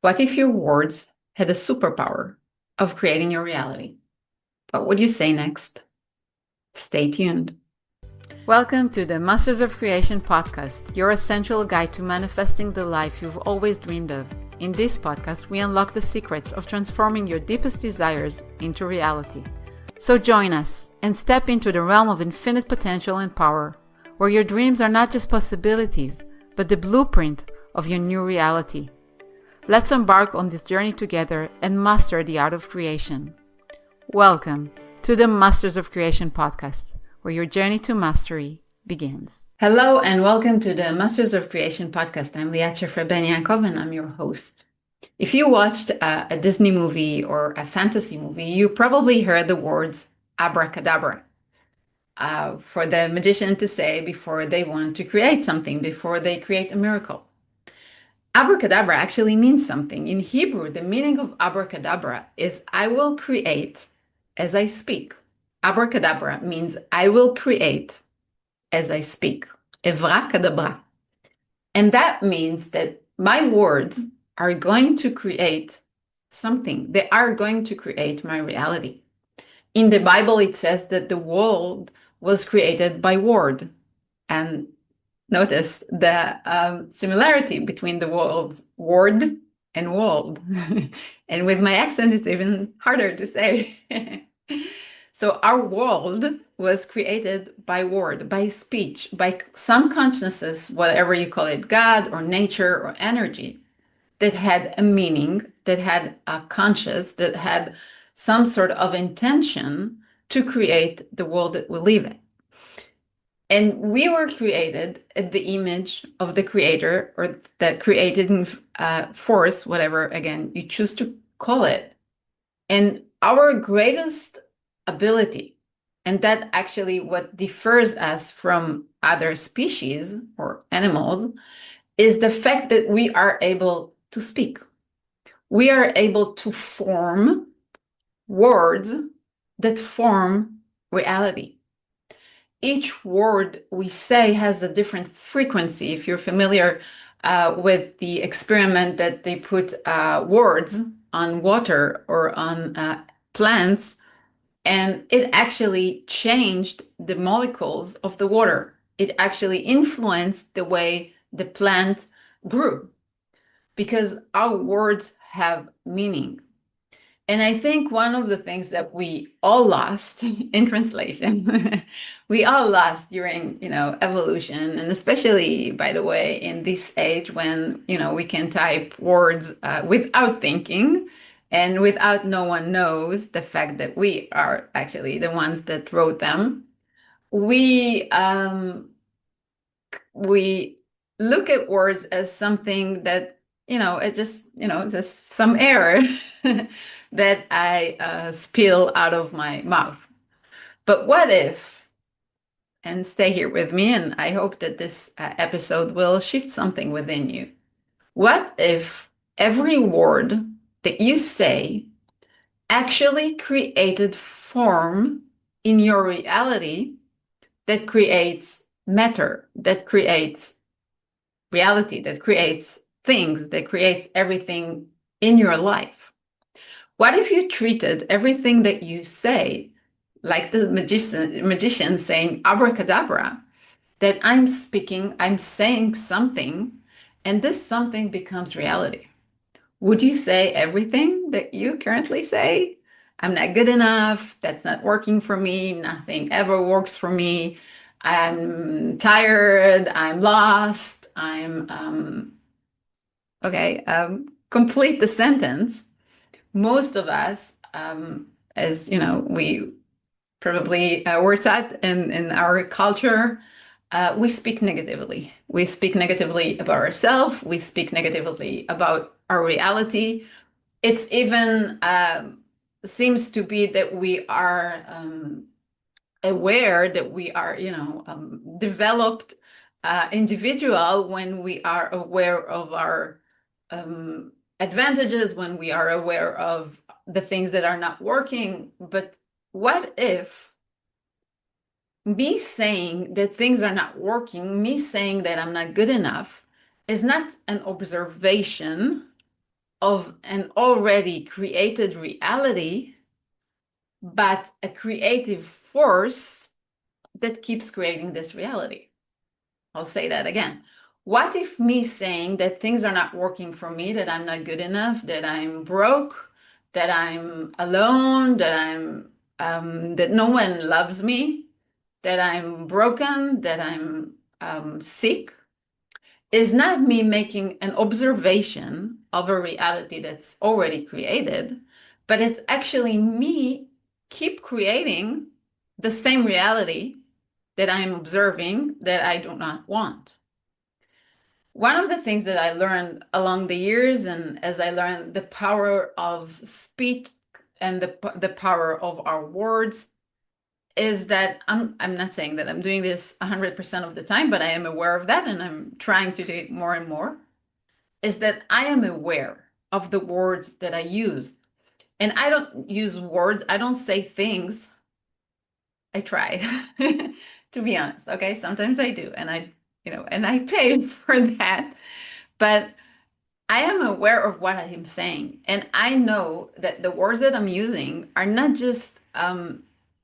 What if your words had a superpower of creating your reality? What would you say next? Stay tuned. Welcome to the Masters of Creation podcast, your essential guide to manifesting the life you've always dreamed of. In this podcast, we unlock the secrets of transforming your deepest desires into reality. So join us and step into the realm of infinite potential and power, where your dreams are not just possibilities, but the blueprint of your new reality. Let's embark on this journey together and master the art of creation. Welcome to the Masters of Creation podcast, where your journey to mastery begins. Hello and welcome to the Masters of Creation podcast. I'm Liat Sheffer Ben Yaakov and I'm your host. If you watched a Disney movie or a fantasy movie, you probably heard the words Abra Cadabra for the magician to say before they want to create something, before they create a miracle. Abra Cadabra actually means something. In Hebrew, the meaning of Abra Cadabra is I will create as I speak. Abra Cadabra means I will create as I speak. Evra Cadabra. And that means that my words are going to create something. They are going to create my reality. In the Bible, it says that the world was created by word. And notice the similarity between the words word and world. And with my accent, it's even harder to say. So our world was created by word, by speech, by some consciousness, whatever you call it, God or nature or energy, that had a meaning, that had a conscious, that had some sort of intention to create the world that we live in. And we were created at the image of the creator or the creating force, whatever, again, you choose to call it. And our greatest ability, and that actually what differs us from other species or animals, is the fact that we are able to speak. We are able to form words that form reality. Each word we say has a different frequency. If you're familiar with the experiment that they put words on water or on plants, and it actually changed the molecules of the water. It actually influenced the way the plant grew because our words have meaning. And I think one of the things that we all lost in translation, we all lost during, evolution, and especially, by the way, in this age when, we can type words without thinking and without no one knows the fact that we are actually the ones that wrote them. We look at words as something that it's just some air that I spill out of my mouth. But what if, and stay here with me, and I hope that this episode will shift something within you. What if every word that you say actually created form in your reality that creates matter, that creates reality, that creates things, that creates everything in your life? What if you treated everything that you say like the magician saying Abra Cadabra, that I'm speaking, I'm saying something, and this something becomes reality? Would you say everything that you currently say? I'm not good enough, that's not working for me, nothing ever works for me, I'm tired, I'm lost, complete the sentence. Most of us, as you know, we probably were taught in our culture, we speak negatively. We speak negatively about ourselves. We speak negatively about our reality. It's even seems to be that we are aware that we are, developed individual when we are aware of our advantages, when we are aware of the things that are not working. But what if me saying that things are not working, me saying that I'm not good enough, is not an observation, of an already created reality, but a creative force that keeps creating this reality. I'll say that again. What if me saying that things are not working for me, that I'm not good enough, that I'm broke, that I'm alone, that no one loves me, that I'm broken, that I'm sick, is not me making an observation of a reality that's already created, but it's actually me keep creating the same reality that I'm observing that I do not want. One of the things that I learned along the years, and as I learned the power of speech and the power of our words, is that I'm not saying that I'm doing this 100% of the time, but I am aware of that, and I'm trying to do it more and more, is that I am aware of the words that I use. And I don't use words, I don't say things. I try, to be honest. Okay, sometimes I do, and I pay for that. But I am aware of what I am saying, and I know that the words that I'm using are not just,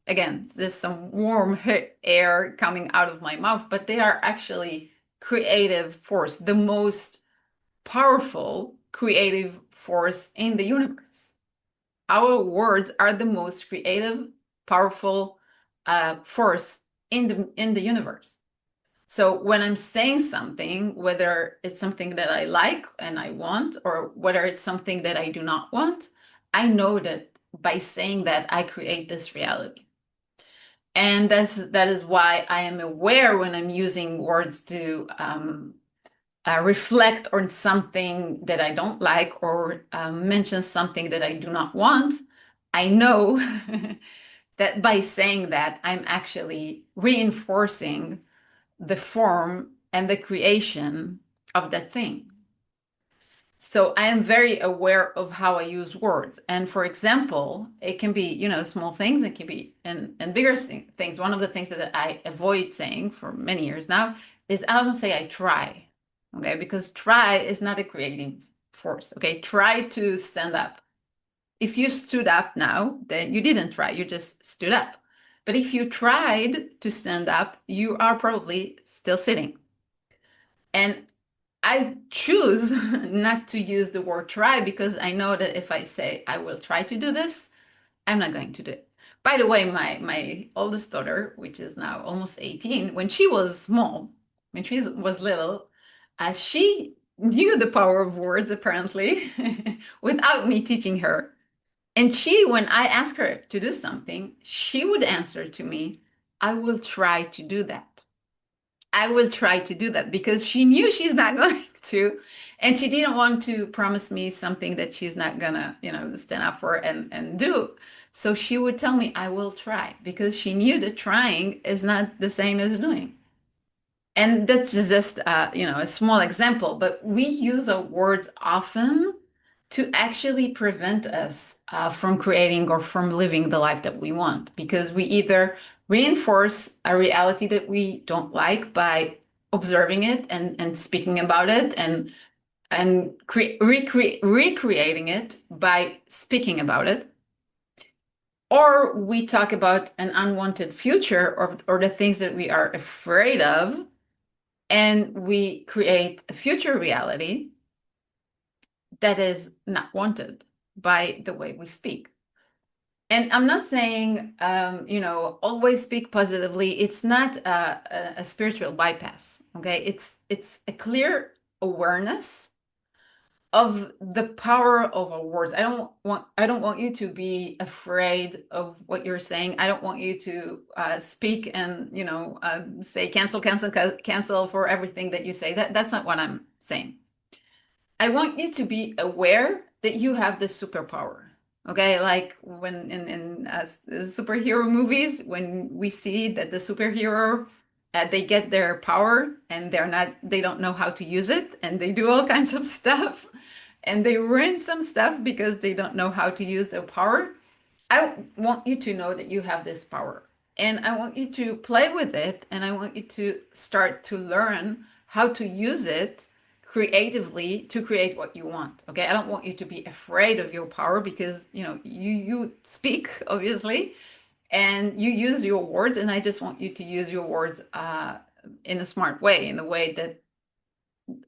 again, there's some warm air coming out of my mouth, but they are actually creative force, the most powerful creative force in the universe. Our words are the most creative, powerful force in the universe. So when I'm saying something, whether it's something that I like and I want, or whether it's something that I do not want, I know that by saying that, I create this reality. And that is why I am aware when I'm using words to reflect on something that I don't like, or mention something that I do not want. I know that by saying that, I'm actually reinforcing the form and the creation of that thing. So I am very aware of how I use words. And for example, it can be, small things, it can be and bigger things. One of the things that I avoid saying for many years now is I don't say I try, okay? Because try is not a creating force, okay? Try to stand up. If you stood up now, then you didn't try, you just stood up. But if you tried to stand up, you are probably still sitting. And I choose not to use the word try, because I know that if I say I will try to do this, I'm not going to do it. By the way, my oldest daughter, which is now almost 18, when she was small, when she was little, she knew the power of words apparently without me teaching her. And when I asked her to do something, she would answer to me, I will try to do that. I will try to do that, because she knew she's not going to, and she didn't want to promise me something that she's not gonna, stand up for and do. So she would tell me, I will try, because she knew that trying is not the same as doing. And that's just, a small example, but we use our words often to actually prevent us from creating or from living the life that we want, because we either reinforce a reality that we don't like by observing it and speaking about it, and recreating it by speaking about it, or we talk about an unwanted future, or the things that we are afraid of, and we create a future reality that is not wanted by the way we speak. And I'm not saying, always speak positively. It's not a spiritual bypass, okay? It's a clear awareness of the power of our words. I don't want you to be afraid of what you're saying. I don't want you to speak and say cancel for everything that you say. That's not what I'm saying. I want you to be aware that you have this superpower. Okay, like when in superhero movies, when we see that the superhero they get their power and they don't know how to use it, and they do all kinds of stuff, and they ruin some stuff because they don't know how to use their power. I want you to know that you have this power, and I want you to play with it, and I want you to start to learn how to use it creatively to create what you want. Okay, I don't want you to be afraid of your power, because you speak, obviously, and you use your words, and I just want you to use your words in a smart way, in a way that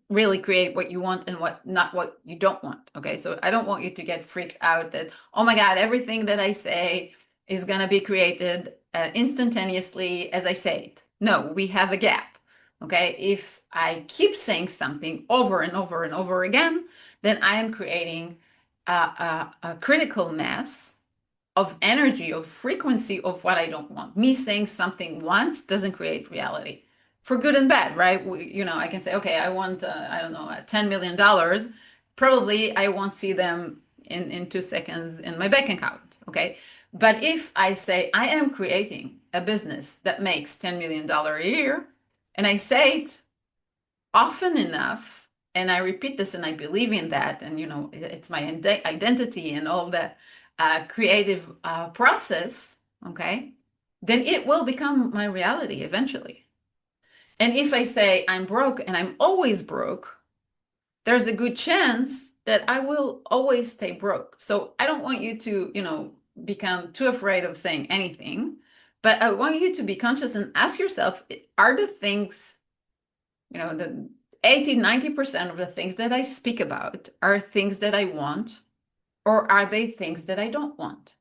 really create what you want and not what you don't want. Okay, so I don't want you to get freaked out that, oh my God, everything that I say is gonna be created instantaneously as I say it. No, we have a gap. Okay, if I keep saying something over and over and over again, then I am creating a critical mass of energy, of frequency of what I don't want. Me saying something once doesn't create reality, for good and bad, right? I can say, okay, I want, I don't know, $10 million. Probably I won't see them in 2 seconds in my bank account, okay? But if I say I am creating a business that makes $10 million a year, and I say it often enough, and I repeat this, and I believe in that, and it's my identity and all that creative process, okay, then it will become my reality eventually. And if I say I'm broke and I'm always broke, there's a good chance that I will always stay broke. So I don't want you to, become too afraid of saying anything, but I want you to be conscious and ask yourself, are the things, the 80-90% of the things that I speak about are things that I want, or are they things that I don't want?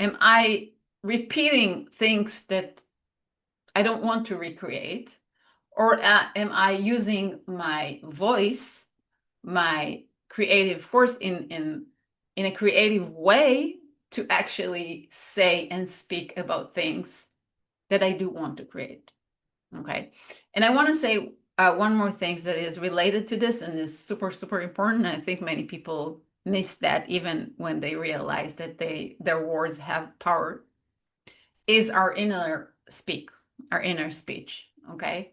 Am I repeating things that I don't want to recreate? Or am I using my voice, my creative force in a creative way to actually say and speak about things that I do want to create? Okay. And I want to say one more thing that is related to this and is super, super important. I think many people miss that even when they realize that their words have power, is our inner speech. Okay.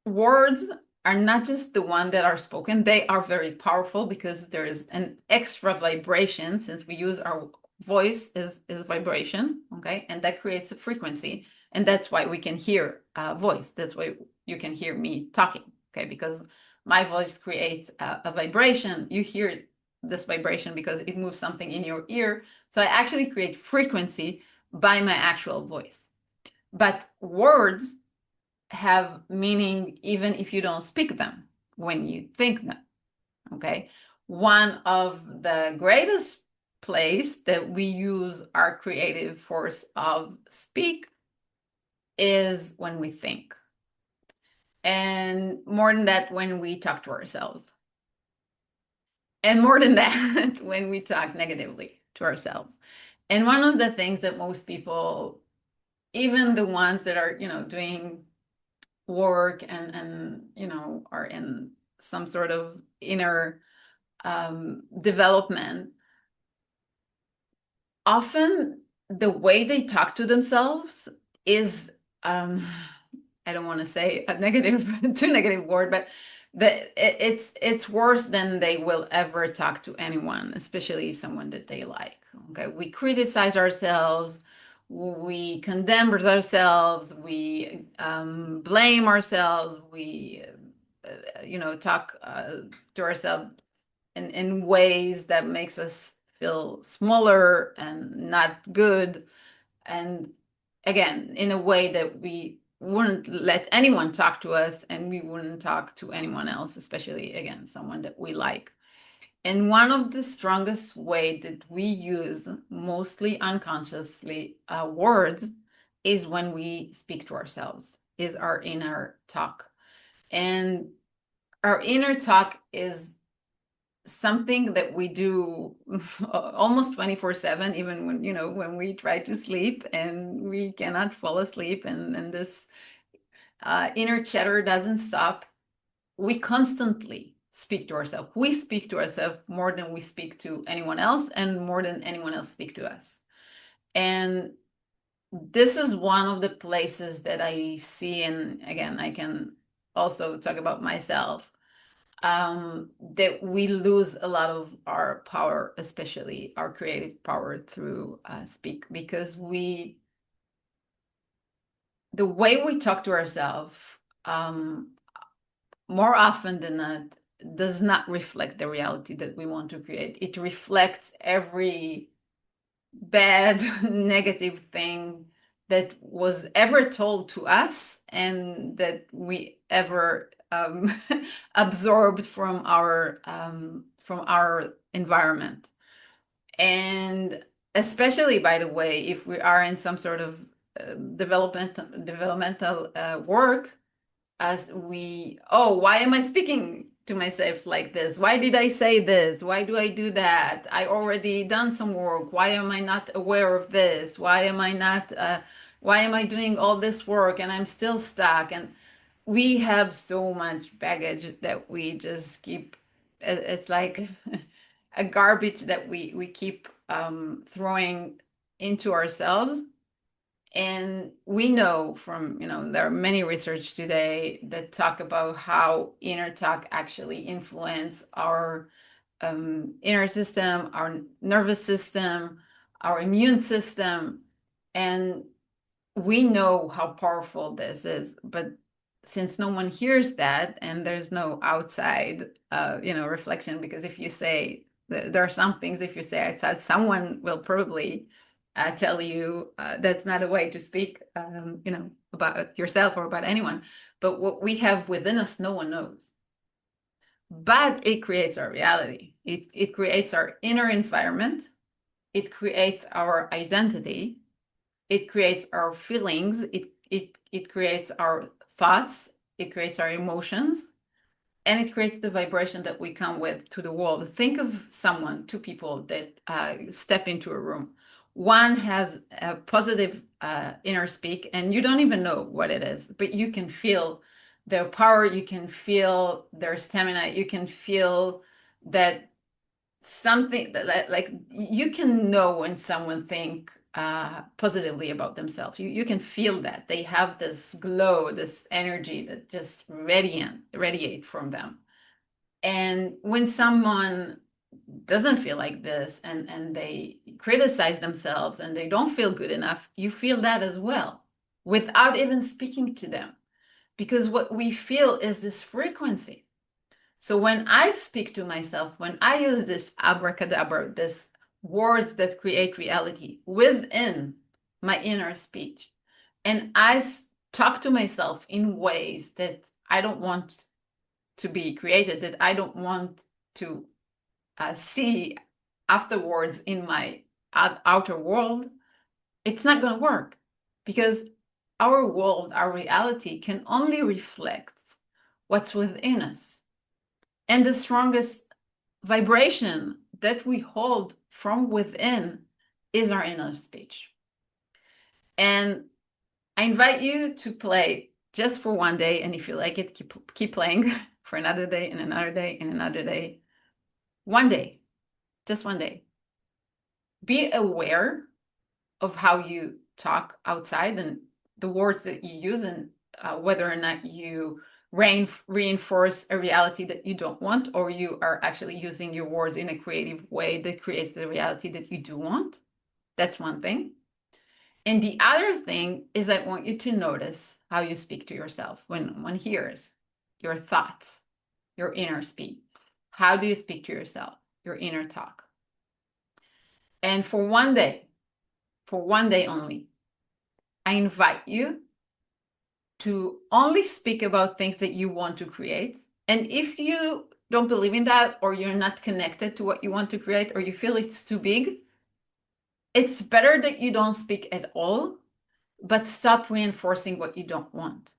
Words are not just the one that are spoken. They are very powerful because there is an extra vibration, since we use our voice is vibration, okay? And that creates a frequency. And that's why we can hear a voice. That's why you can hear me talking, okay? Because my voice creates a vibration. You hear this vibration because it moves something in your ear. So I actually create frequency by my actual voice. But words have meaning even if you don't speak them, when you think them, okay? One of the greatest place that we use our creative force of speak is when we think. And more than that, when we talk to ourselves. And more than that, when we talk negatively to ourselves. And one of the things that most people, even the ones that are, doing work and are in some sort of inner development, often the way they talk to themselves is I don't want to say a too negative word, but it's worse than they will ever talk to anyone, especially someone that they like. Okay, we criticize ourselves, we condemn ourselves, we blame ourselves, we talk to ourselves in ways that makes us feel smaller and not good, and again, in a way that we wouldn't let anyone talk to us, and we wouldn't talk to anyone else, especially, again, someone that we like. And one of the strongest way that we use, mostly unconsciously, words is when we speak to ourselves, is our inner talk. And our inner talk is something that we do almost 24/7, even when we try to sleep and we cannot fall asleep, and this inner chatter doesn't stop. We constantly speak to ourselves. We speak to ourselves more than we speak to anyone else, and more than anyone else speak to us. And this is one of the places that I see, and again, I can also talk about myself, that we lose a lot of our power, especially our creative power, through speak, because the way we talk to ourselves more often than not, does not reflect the reality that we want to create. It reflects every bad, negative thing that was ever told to us and that we ever absorbed from our environment. And especially, by the way, if we are in some sort of developmental work, as why am I speaking to myself like this? Why did I say this? Why do I do that? I already done some work. Why am I not aware of this? Why am I doing all this work and I'm still stuck? And we have so much baggage that we just keep, it's like a garbage that we keep throwing into ourselves. And we know from, there are many research today that talk about how inner talk actually influence our inner system, our nervous system, our immune system. And we know how powerful this is, but since no one hears that and there's no outside, reflection, because if you say, there are some things, if you say outside, someone will probably tell you that's not a way to speak, about yourself or about anyone. But what we have within us, no one knows. But it creates our reality. It creates our inner environment. It creates our identity. It creates our feelings. It creates our thoughts. It creates our emotions. And it creates the vibration that we come with to the world. Think of two people that step into a room. One has a positive inner speak, and you don't even know what it is, but you can feel their power, you can feel their stamina, you can feel that something that, like, you can know when someone think positively about themselves. You can feel that they have this glow, this energy that just radiate from them. And when someone doesn't feel like this and they criticize themselves and they don't feel good enough, you feel that as well without even speaking to them, because what we feel is this frequency. So when I speak to myself, when I use this Abra Cadabra, this words that create reality within my inner speech, and I talk to myself in ways that I don't want to be created, that I don't want to see afterwards in my outer world, it's not going to work, because our world, our reality can only reflect what's within us. And the strongest vibration that we hold from within is our inner speech. And I invite you to play just for one day, and if you like it, keep playing for another day and another day and another day. One day, just one day. Be aware of how you talk outside and the words that you use, and whether or not you reinforce a reality that you don't want, or you are actually using your words in a creative way that creates the reality that you do want. That's one thing. And the other thing is, I want you to notice how you speak to yourself when one hears your thoughts, your inner speak. How do you speak to yourself, your inner talk? And for one day only, I invite you to only speak about things that you want to create. And if you don't believe in that, or you're not connected to what you want to create, or you feel it's too big, it's better that you don't speak at all, but stop reinforcing what you don't want.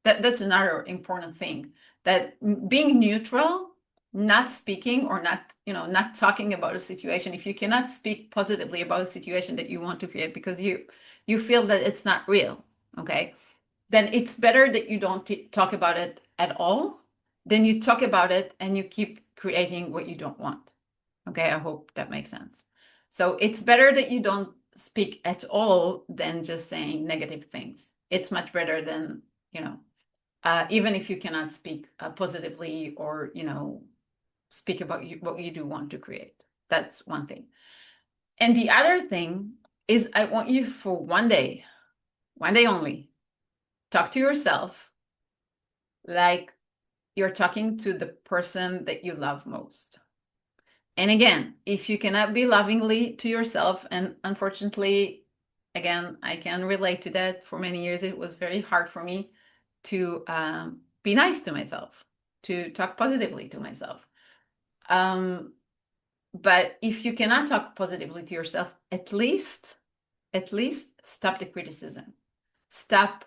That's another important thing, that being neutral, not speaking or not talking about a situation. If you cannot speak positively about a situation that you want to create because you feel that it's not real, okay, then it's better that you don't talk about it at all. Then you talk about it and you keep creating what you don't want. Okay, I hope that makes sense. So it's better that you don't speak at all than just saying negative things. It's much better than, even if you cannot speak positively or, speak about what you do want to create. That's one thing. And the other thing is, I want you for one day only, talk to yourself like you're talking to the person that you love most. And again, if you cannot be lovingly to yourself, and unfortunately, again, I can relate to that. For many years, it was very hard for me to be nice to myself, to talk positively to myself. But if you cannot talk positively to yourself, at least stop the criticism. Stop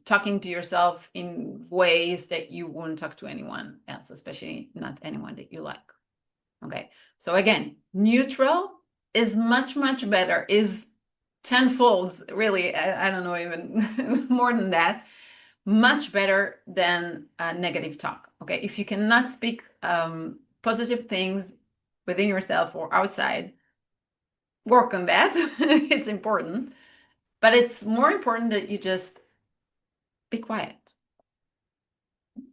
talking to yourself in ways that you wouldn't talk to anyone else, especially not anyone that you like. Okay, so again, neutral is much better, is tenfold, really, I don't know, even more than that, much better than negative talk. Okay, if you cannot speak positive things within yourself or outside, work on that. It's important, but it's more important that you just be quiet,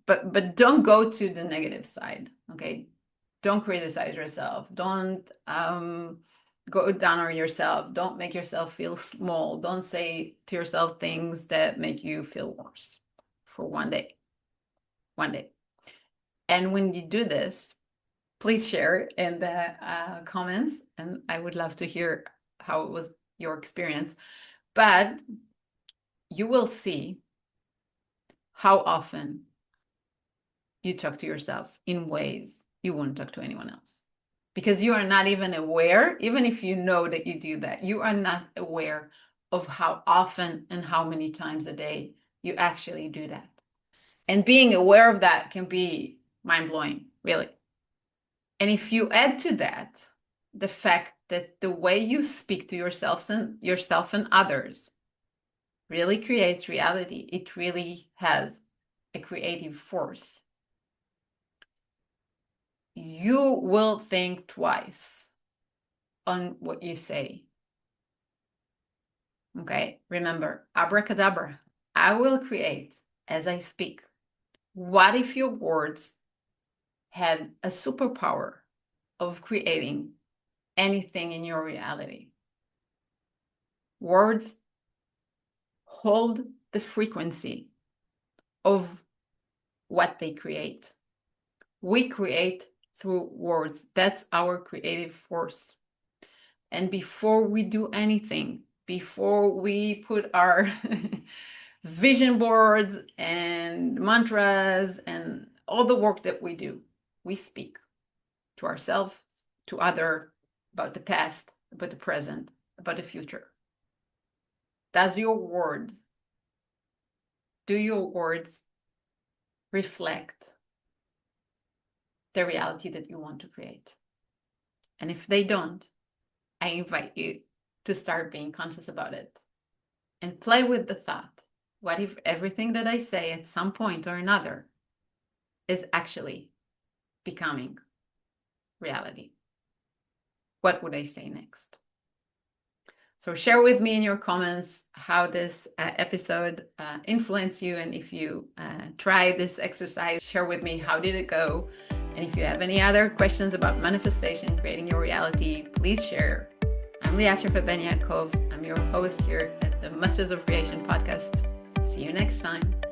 but don't go to the negative side. Okay, don't criticize yourself, don't go down on yourself, don't make yourself feel small, don't say to yourself things that make you feel worse for one day. And when you do this, please share in the comments, and I would love to hear how it was your experience. But you will see how often you talk to yourself in ways you wouldn't talk to anyone else, because you are not even aware. Even if you know that you do that, you are not aware of how often and how many times a day you actually do that. And being aware of that can be mind-blowing, really. And if you add to that the fact that the way you speak to yourself and others really creates reality, it really has a creative force, you will think twice on what you say. Okay, remember, Abra Cadabra, I will create as I speak. What if your words had a superpower of creating anything in your reality? Words hold the frequency of what they create. We create through words. That's our creative force. And before we do anything, before we put our vision boards and mantras and all the work that we do, we speak to ourselves, to others, about the past, about the present, about the future. Do your words reflect the reality that you want to create? And if they don't, I invite you to start being conscious about it and play with the thought. What if everything that I say at some point or another is actually becoming reality? What would I say next? So share with me in your comments how this episode influenced you. And if you try this exercise, share with me how did it go. And if you have any other questions about manifestation, creating your reality, please share. I'm Liasher Ben Yaakov. I'm your host here at the Masters of Creation podcast. See you next time.